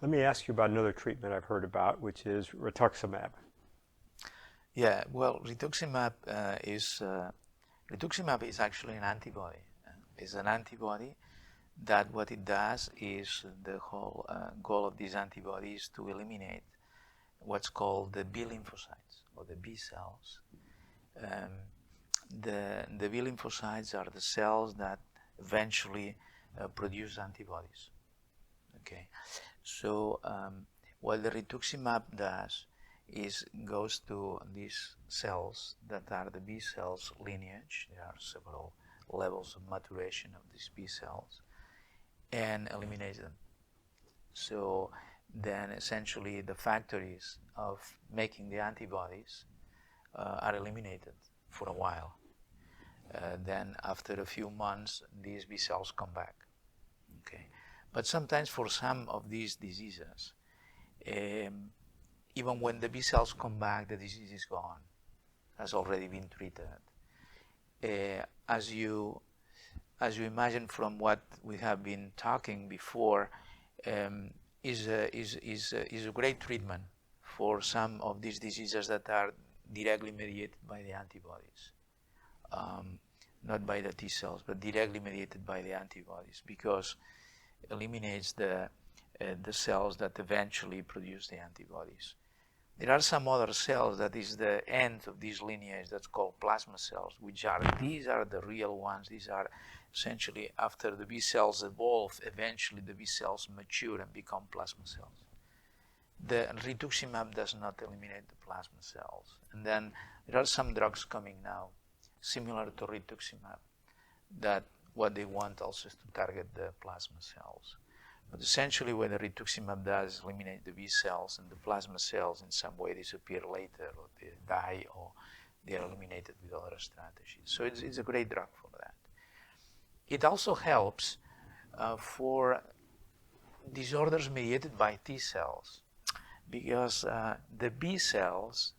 Let me ask you about another treatment I've heard about, which is rituximab. Yeah, well, rituximab is actually an antibody. It's an antibody that what it does is the whole goal of this antibody is to eliminate what's called the B lymphocytes or the B cells. Um, the B lymphocytes are the cells that eventually produce antibodies. Okay, so what the rituximab does is goes to these cells that are the B cells lineage. There are several levels of maturation of these B cells and eliminates them. So then essentially the factories of making the antibodies are eliminated for a while. Then after a few months, these B cells come back. Okay, but sometimes for some of these diseases, even when the B cells come back, the disease is gone, has already been treated. As you imagine from what we have been talking before, is a great treatment for some of these diseases that are directly mediated by the antibodies. Not by the T cells, but directly mediated by the antibodies, because it eliminates the cells that eventually produce the antibodies. There are some other cells that is the end of this lineage that's called plasma cells, these are the real ones. These are essentially after the B cells evolve, eventually the B cells mature and become plasma cells. The rituximab does not eliminate the plasma cells. And then there are some drugs coming now, similar to rituximab, that what they want also is to target the plasma cells. But essentially what the rituximab does is eliminate the B cells, and the plasma cells in some way disappear later, or they die, or they are eliminated with other strategies. So it's a great drug for that. It also helps for disorders mediated by T cells, because the B cells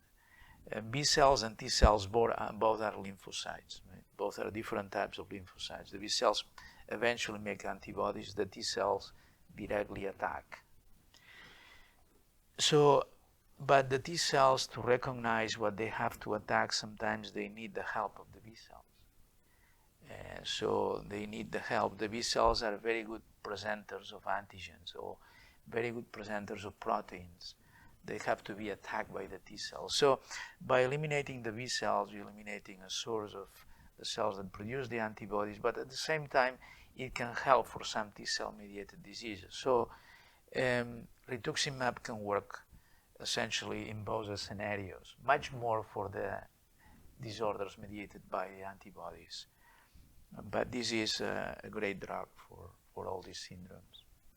and T cells both are lymphocytes. Right? Both are different types of lymphocytes. The B cells eventually make antibodies. The T cells directly attack. So, but the T cells, to recognize what they have to attack, sometimes they need the help of the B cells. So they need the help. The B cells are very good presenters of antigens, or very good presenters of proteins. They have to be attacked by the T cells. So by eliminating the B cells, you're eliminating a source of the cells that produce the antibodies, but at the same time, it can help for some T cell mediated diseases. So rituximab can work essentially in both scenarios, much more for the disorders mediated by the antibodies. But this is a great drug for all these syndromes.